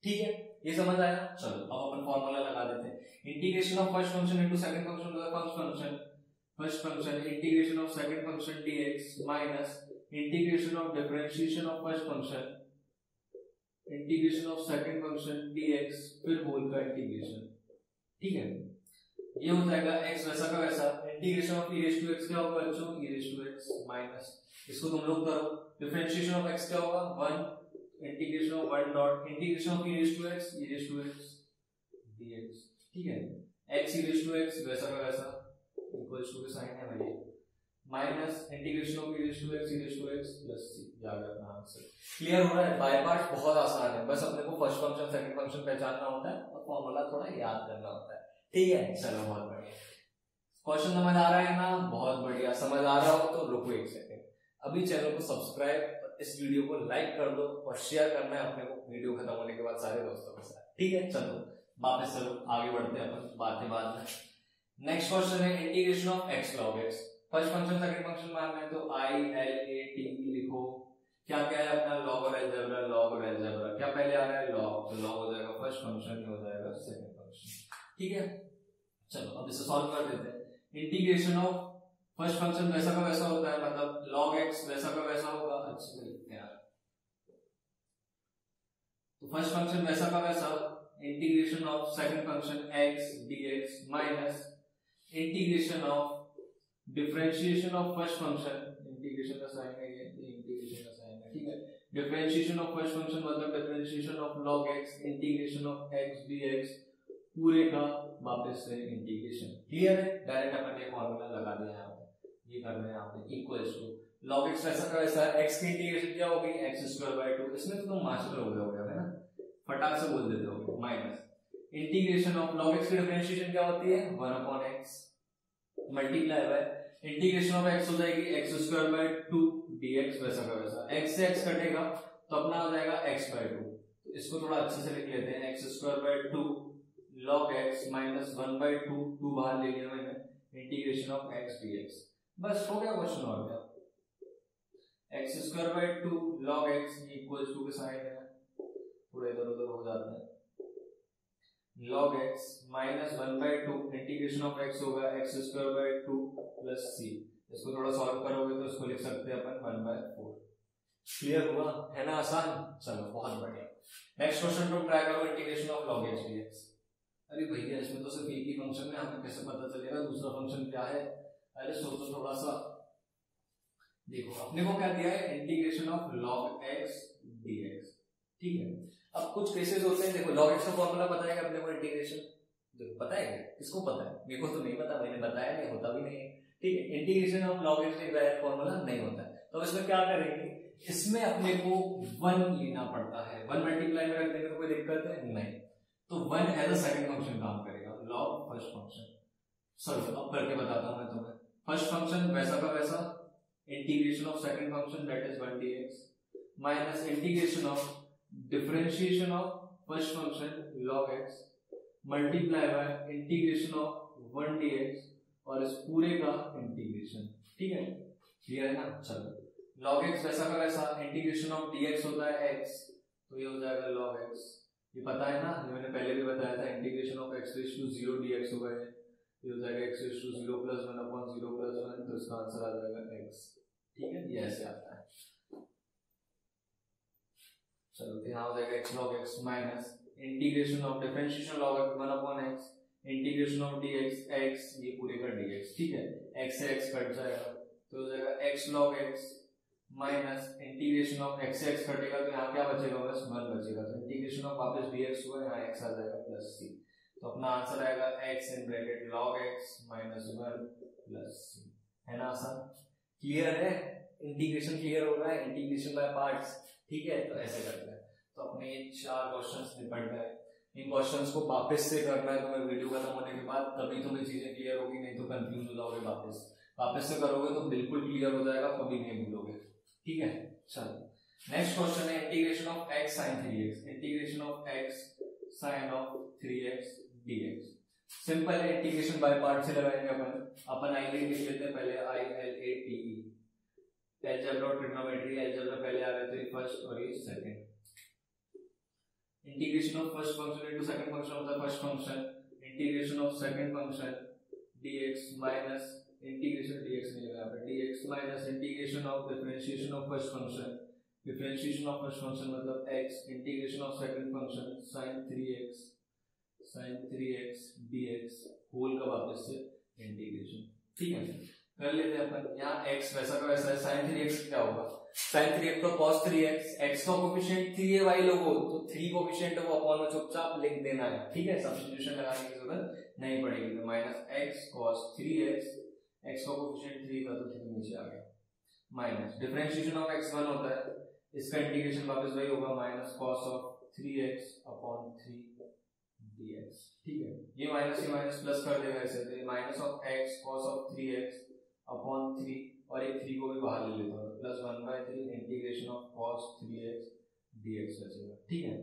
ठीक है, ये समझ आया? चलो अब अपन फॉर्मूला लगा देते हैं। Integration of first function into second function होता है first function integration of second function dx minus integration of differentiation of first function integration of second function dx, फिर होल का इंटीग्रेशन। ठीक है, ये हो जाएगा x वैसा का वैसा, integration of e raise to x क्या होगा बच्चों, e raise to x minus, इसको तुम लोग करो, डिफरेंशिएशन ऑफ x क्या होगा 1 integration of 1 dot integration of e raise to x dx, ठीक है, x e raise to x वैसा का वैसा इक्वल्स टू के साइन है भाई, minus integration of e raise to x plus c, याद रखना आंसर। क्लियर हो रहा है? बाय पार्ट्स बहुत आसान है, बस अपने को फर्स्ट फंक्शन सेकंड फंक्शन पहचानना होता है और फॉर्मूला थोड़ा याद करना होता है, ठीक है। चलो बहुत बढ़िया, क्वेश्चन समझ आ रहा है ना, बहुत बढ़िया। समझ आ रहा हो तो रुको एक सेकंड, अभी चैनल को सब्सक्राइब और इस वीडियो को लाइक कर दो और शेयर करना है अपने को वीडियो खत्म होने के बाद सारे दोस्तों के साथ, ठीक है। चलो वापस चलो आगे बढ़ते हैं अपन बाद में। नेक्स्ट क्वेश्चन है integration of x log x, first function second function मानना है तो i l a t लिखो, क्या क्या है अपना log और अलजेब्रा, क्या पहले आ रहा है log, तो log हो जाएगा फर्स्ट फंक्शन, ये हो जाएगा सेकंड फंक्शन, ठीक है। चलो अब इसे सॉल्व कर देते हैं। इंटीग्रेशन ऑफ फर्स्ट फंक्शन वैसा का वैसा होता है, मतलब log x वैसा का वैसा होगा, अच्छे से लिखते हैं यार, तो फर्स्ट फंक्शन वैसा का वैसा integration of second function x dx minus integration of differentiation of first function, integration का साइन है ये इंटीग्रेशन का साइन है, ठीक है, डिफरेंशिएशन ऑफ फर्स्ट फंक्शन मतलब differentiation of log x integration of x dx पूरे का वापस से इंटीग्रेशन, क्लियर है। डायरेक्ट अपन ये फार्मूला लगा दिया यहाँ पे, ये करना है यहाँ पे इक्वल्स टू log x वैसा का वैसा x की इंटीग्रेशन क्या होगी x²/2, इसमें तो तुम मास्टर हो जाओगे है ना, फटाक से बोल देते हो, minus integration of log x की डिफरेंशिएशन क्या होती है 1/x multiply by integration of x हो जाएगी x²/2 dx वैसा का वैसा, x से x कटेगा तो अपना हो जाएगा x/2, तो इसको थोड़ा अच्छे से लिख लेते हैं x²/2 log x माइनस 1/2, 2 बाहर ले लिया मैंने, इंटीग्रेशन ऑफ x dx, बस हो गया क्वेश्चन। और क्या x²/2 log x equals to के साइन है, पूरा इधर उधर हो जाता है, log x minus 1/2 integration of x होगा x²/2 प्लस c, इसको थोड़ा सॉल्व करोगे तो इसको लिख सकते हैं अपन 1/4, क्लियर हुआ है ना, आसान। चलो बहुत बढ़िया, नेक्स्ट क्वेश्चन को ट्राई करो, integration of log x dx। अरे भैया इसमें तो सिर्फ एक ही फंक्शन है, हमें कैसे पता चलेगा दूसरा फंक्शन क्या है, अरे सोचो थोड़ा सा, देखो अपने को क्या दिया है integration of log x dx, ठीक है। अब कुछ केसेस होते हैं, देखो log x का फॉर्मूला पता है अपने को इंटीग्रेशन, देखो पता है, किसको पता है, मेरे को तो नहीं पता, मैंने बताया नहीं, होता भी नहीं है, ठीक है। इंटीग्रेशन ऑफ log x का फॉर्मूला नहीं होता है, तो इसमें क्या करेंगे, इसमें अपने को 1 लेना पड़ता है, 1 मल्टीप्लाई में रख देंगे तो कोई दिक्कत है नहीं, तो 1 एज अ सेकंड फंक्शन काम करेगा, log फर्स्ट फंक्शन। चलो अब करके बताता हूं मैं तुम्हें, फर्स्ट फंक्शन वैसा का वैसा integration of second function that is 1 dx minus integration of differentiation of first function log x multiply by integration of 1 dx और इस पूरे का इंटीग्रेशन, ठीक है, क्लियर है ना। चलो log x वैसा का वैसा इंटीग्रेशन ऑफ dx होता है x, तो ये हो जाएगा log x, ये पता है ना, ये मैंने पहले भी बताया था, इंटीग्रेशन ऑफ x⁻0 dx होगा, ये हो जाएगा x⁻0 + 1/0 + 1, तो इसका आंसर आ जाएगा x, ठीक है, ये ऐसे आता है। चलो तो यहाँ हो जाएगा x log x minus integration of differentiation log 1/x integration of dx x, ये पूरे का dx, ठीक है, x से x कट जाएगा तो हो जाएगा x log x minus integration of x से x कटेगा तो यहाँ क्या बचेगा, बस 1 बचेगा, तो इंटीग्रेशन ऑफ वापस dx हुआ, यहाँ x आ जाएगा प्लस c, तो अपना आंसर आएगा x in bracket log x minus 1 plus c, है ना आसान, क्लियर है, इंटीग्रेशन क्लियर हो रहा है, इंटीग्रेशन बाय पार्ट्स, ठीक है। तो ऐसे करते हैं, तो अपने 4 क्वेश्चंस निपट गए, इन क्वेश्चंस को वापस से करना है तुम्हें वीडियो खत्म होने के बाद, तभी तुम्हें चीजें क्लियर होगी, नहीं तो कंफ्यूज हो जाओगे, वापस से करोगे तो बिल्कुल क्लियर हो जाएगा, कभी नहीं भूलोगे, ठीक है। चलो नेक्स्ट क्वेश्चन है integration of x sin 3x, integration of x sin of 3x dx, simple है, इंटीग्रेशन बाय पार्ट से लगाएंगे अपन आई लिख लेते हैं पहले, i l a t e, algebra और ट्रिग्नोमेट्री, अलजेब्रा पहले आ रहे थे फर्स्ट और ये second, integration of first function into second function होता है first function, integration of second function dx minus integration dx नहीं लगा पे, dx minus integration of differentiation of first function, differentiation of first function मतलब x integration of second function sin 3x sin 3x dx whole का वापस से इंटीग्रेशन। ठीक है, कर लेते हैं अपन। यहाँ x वैसा का वैसा है, sin 3x क्या होगा, sin 3x तो cos 3x, x का कोफिशिएंट 3 है भाई लोगों, तो 3 कोफिशिएंट है वो अपॉन में चुपचाप लिख देना है। ठीक है, सब्स्टिट्यूशन लगाने की जरूरत नहीं पड़ेगी। तो minus x cos 3x, x का कोफिशिएंट 3 था तो 3 नीचे आ गया, माइनस डिफरेंशिएशन ऑफ x 1 होता है, इसका इंटीग्रेशन वापस वही होगा, minus cos of 3x upon 3 dx। ठीक है, ये माइनस प्लस कर देगा ऐसे, तो minus of x cos of 3x upon 3, और एक 3 को भी बाहर ले लेता हूँ, plus 1/3 integration of cos 3x dx बचेगा। ठीक है,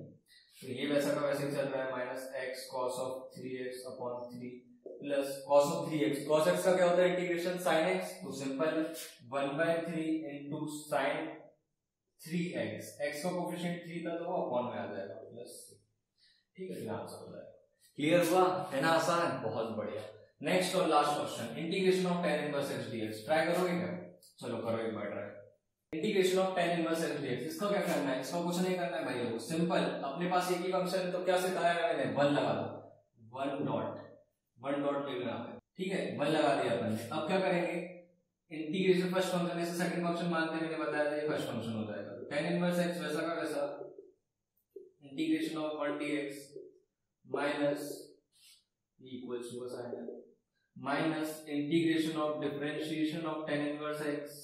तो ये वैसा का वैसे चल रहा है, minus x cos of 3x upon 3 plus cos of 3x, cos x का क्या होता है इंटीग्रेशन, sin x, तो simple 1/3 into sin 3x, x का कोफिशिएंट 3 था तो वो अपॉन में आ जाएगा प्लस। ठीक है, आंसर हो जाएगा। क्लियर हुआ है ना, आसान, बहुत बढ़िया। नेक्स्ट और last question, integration of tan inverse x dx। Try करोगे क्या? चलो करो एक बार try. Integration of tan inverse x dx, इसका क्या करना है, इसका कुछ नहीं करना है भाई लोग, सिंपल, अपने पास एक ही फंक्शन है तो क्या सिखाया है मैंने, 1 लगा दो, 1 डॉट लिखना है। ठीक है, 1 लगा दिया अपन ने। अब क्या करेंगे, इंटीग्रेशन फर्स्ट फंक्शन है, सेकंड फंक्शन मानते हैं, मैंने बताया था ये फर्स्ट फंक्शन हो जाएगा। tan इनवर्स x वैसा का वैसा integration of 1 dx minus equals to sine minus integration of differentiation of tan inverse x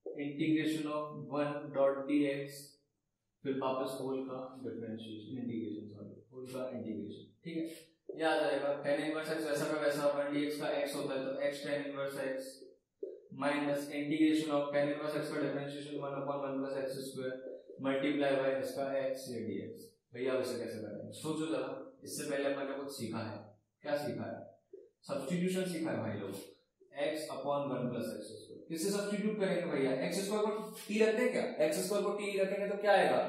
integration of 1 dot dx, फिर वापस होल का डिफरेंशिएशन, इंटीग्रेशन सॉरी होल का इंटीग्रेशन। ठीक है, ये आ जाएगा tan इनवर्स x वैसा का वैसा 1 dx का x होता है तो x tan inverse x minus integration of tan inverse x का differentiation 1/1 plus x square multiply by इसका x ये dx। भैया वैसे कैसे करेंगे, सोचो जरा, इससे पहले अपन ने कुछ सीखा है, क्या सीखा है, सब्स्टिट्यूशन सीखा है भाई लोग, x upon 1 plus x square. किससे सब्स्टिट्यूट करेंगे भैया, x स्क्वायर को t रखते हैं क्या, x स्क्वायर को t रखेंगे तो क्या आएगा,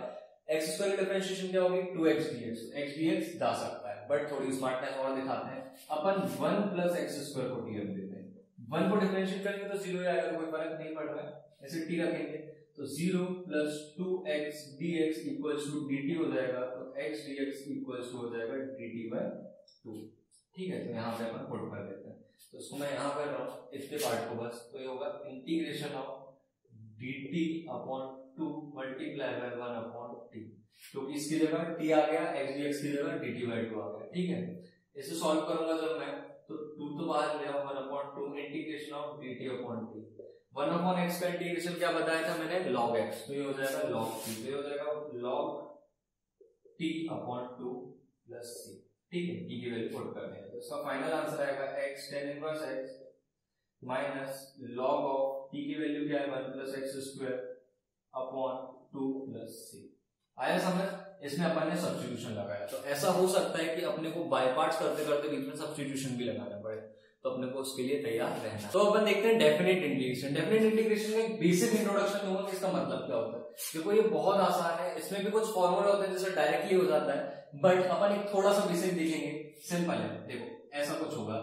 x स्क्वायर की डिफरेंशिएशन क्या होगी 2x dx, x dx जा सकता है, बट थोड़ी स्मार्टनेस और दिखाते हैं, अपन 1 प्लस x स्क्वायर को t रख देते हैं, 1 को डिफरेंशिएट करेंगे तो 0 आएगा, तो कोई फर्क नहीं पड़ रहा है, ऐसे t रखेंगे तो 0 plus 2x dx equals to dt हो जाएगा, तो x dx इक्वल्स टू हो जाएगा dt बाय 2। ठीक है, तो यहाँ पे अपन पुट कर देते हैं, तो इसको मैं यहाँ कर रहा हूँ इसके पार्ट को बस, तो ये होगा integration of dt upon 2 multiply by 1 upon t, क्योंकि इसकी जगह t आ गया, x dx की जगह dt बाय 2 आ गया। ठीक है, इसे सॉल्व करूंगा जब मैं, तो 2 तो बाहर ले आओ, 1 upon 2 integration of dt upon t, 1 upon x का इंटीग्रेशन क्या बताया था मैंने, log x, तो ये हो जाएगा log t, तो ये हो जाएगा log t upon 2 plus c। ठीक है, t की वैल्यू पुट कर देंगे, तो इसका फाइनल आंसर आएगा x tan inverse x minus log of t की वैल्यू क्या है 1 plus x square upon 2 plus c। आया समझ, इसमें अपन ने सब्स्टिट्यूशन लगाया, तो ऐसा हो सकता है कि अपने को बाय पार्ट्स करते करते बीच में सब्स्टिट्यूशन भी लगाना पड़े, तो अपने को उसके लिए तैयार रहना। तो अपन देखते हैं डेफिनेट इंटीग्रेशन। डेफिनेट इंटीग्रेशन में बेसिक इंट्रोडक्शन दूंगा कि इसका मतलब क्या होता है, देखो ये बहुत आसान है, इसमें भी कुछ फॉर्मूला होते हैं जिससे डायरेक्टली हो जाता है, बट अपन एक थोड़ा सा बेसिक देखेंगे, सिंपल है। देखो ऐसा कुछ होगा,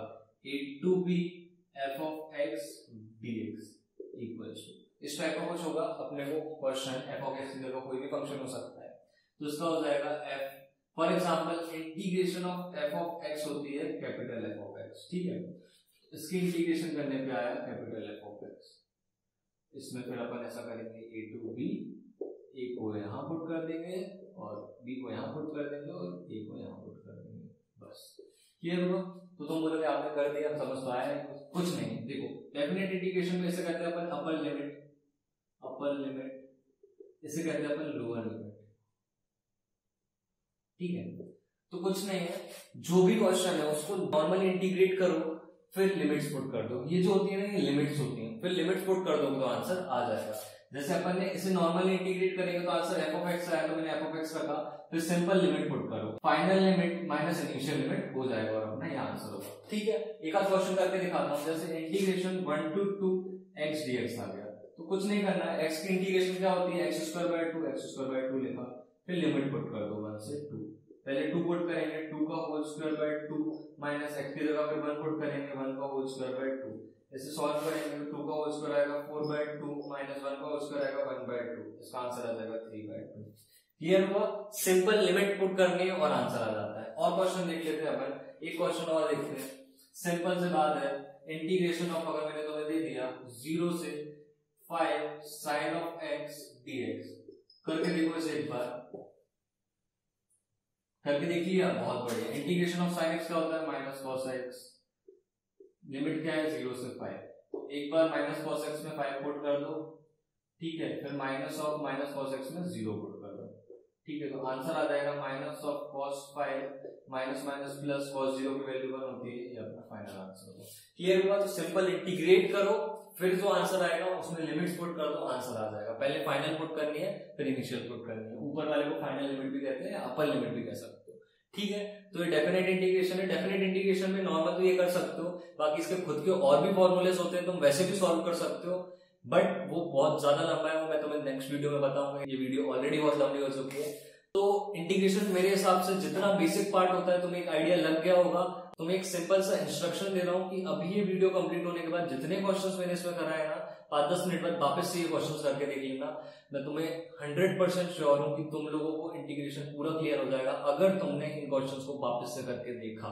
a to b f of x dx equals to, इस टाइप का कुछ होगा, अपने को क्वेश्चन f of x की जगह कोई भी फंक्शन हो सकता है, तो इसका हो जाएगा f, for example integration of f of x होती है कैपिटल F of x। ठीक है, इसकी इंटीग्रेशन करने पे आया कैपिटल F of x, इसमें फिर अपन ऐसा करेंगे a to b, a को यहाँ पुट कर देंगे और b को यहाँ पुट कर देंगे और a को यहाँ पुट कर देंगे, बस क्लियर हुआ। तो तुम बोलोगे आपने कर दिया, समझ तो आया नहीं, कुछ नहीं। देखो डेफिनेट इंटीग्रेशन में ऐसे करते हैं अपन अपर लिमिट, इसे कहते हैं अपन लोअर लिमिट। ठीक है, तो कुछ नहीं है, जो भी क्वेश्चन है उसको नॉर्मली इंटीग्रेट करो, फिर लिमिट्स पुट कर दो, ये जो होती है ना ये लिमिट्स होती हैं, फिर लिमिट्स पुट कर दो तो आंसर आ जाएगा। जैसे अपन ने इसे नॉर्मली इंटीग्रेट करेंगे तो आंसर f of x आया, तो मैंने f of x रखा, फिर सिंपल लिमिट पुट करो, final limit minus initial limit हो जाएगा और अपना ये आंसर होगा। ठीक है, एक आध क्वेश्चन करके दिखाता हूँ, जैसे इंटीग्रेशन 1 to 2 x dx आ गया, तो कुछ नहीं करना है, x की इंटीग्रेशन क्या होती है x स्क्वायर बाय 2 लिखा, फिर लिमिट पुट कर दो 1 से 2, पहले 2 पुट करेंगे, 2 का whole square by 2 minus x की जगह फिर 1 पुट करेंगे, 1 का होल स्क्वायर बाय 2, इसे सॉल्व करेंगे, 2 का होल स्क्वायर आएगा 4 बाय 2 माइनस 1 का होल स्क्वायर आएगा 1 बाय 2, इसका आंसर आ जाएगा 3 बाय 2। क्लियर हुआ? सिंपल लिमिट पुट करनी है और आंसर आ जाता है। और क्वेश्चन देख लेते हैं अपन, एक क्वेश्चन और देखते हैं। सिंपल सी बात है, इंटीग्रेशन ऑफ, अगर मैंने तुम्हें दे दिया 0 से 5 sin of x dx, करके देखो इसे एक बार, करके देख लिया, बहुत बढ़िया। इंटीग्रेशन ऑफ sin x क्या होता है? माइनस कॉस x, लिमिट क्या है? 0 से 5। एक बार माइनस कॉस x में 5 पुट कर दो, ठीक है, फिर minus of minus cos x में 0 पुट कर दो, ठीक है, तो आंसर आ जाएगा minus of cos 5 minus minus plus cos 0 की वैल्यू 1 होती है, ये अपना फाइनल आंसर होगा। क्लियर हुआ? तो सिंपल इंटीग्रेट करो, फिर जो आंसर आएगा उसमें लिमिट्स पुट कर दो, आंसर आ जाएगा। पहले फाइनल पुट करनी है, फिर इनिशियल पुट करनी है। ऊपर वाले को फाइनल लिमिट भी कहते हैं, अपर लिमिट भी कह सकते हो, ठीक है। तो ये डेफिनेट इंटीग्रेशन है। डेफिनेट इंटीग्रेशन में नॉर्मल तो ये कर सकते हो, बाकी इसके खुद के और भी फॉर्मूलेस होते हैं, तुम वैसे भी सॉल्व कर सकते हो, बट वो बहुत ज्यादा लंबा है, वो मैं तुम्हें नेक्स्ट वीडियो में बताऊंगा। ये वीडियो ऑलरेडी बहुत लंबी हो चुकी है। तो इंटीग्रेशन मेरे हिसाब से जितना बेसिक पार्ट होता है तुम्हें एक आइडिया लग गया होगा। तुम्हें एक सिंपल सा इंस्ट्रक्शन दे रहा हूँ कि अभी ये वीडियो कंप्लीट होने के बाद जितने क्वेश्चंस मैंने इसमें कराए ना, 5-10 मिनट बाद वापस से ये क्वेश्चंस करके देख लेना। मैं तुम्हें 100% श्योर हूं कि तुम लोगों को इंटीग्रेशन पूरा क्लियर हो जाएगा अगर तुमने इन क्वेश्चंस को वापस से करके देखा।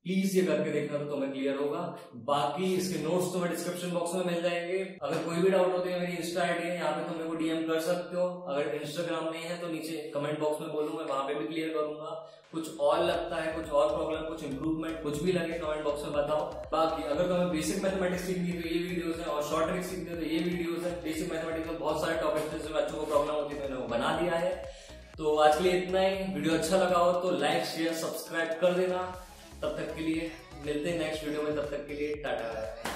प्लीज ये करके देखना, तो तुम्हें क्लियर होगा। बाकी इसके नोट्स तुम्हें डिस्क्रिप्शन बॉक्स में मिल जाएंगे। अगर कोई भी डाउट होते हैं, मेरी इंस्टा आईडी है, यहाँ पे तुम मेरे को डीएम कर सकते हो। अगर इंस्टाग्राम में है तो नीचे कमेंट बॉक्स में बोलूँ, मैं वहां पे भी क्लियर करूंगा। कुछ और लगता है, कुछ और प्रॉब्लम, कुछ इंप्रूवमेंट, कुछ भी लगे कमेंट बॉक्स में बताओ। बाकी अगर तुम्हें बेसिक मैथमेटिक्स सीखनी है तो ये वीडियोस है, और शॉर्ट ट्रिक्स सीखनी है तो ये वीडियोस है। बेसिक मैथमेटिक्स में बहुत सारे टॉपिक्स जिसमें बच्चों को प्रॉब्लम होती है, मैंने वो बना दिया है। तो आज के लिए इतना ही। वीडियो अच्छा लगा हो तो लाइक शेयर सब्सक्राइब कर देना। तब तक के लिए मिलते हैं नेक्स्ट वीडियो में, तब तक के लिए टाटा।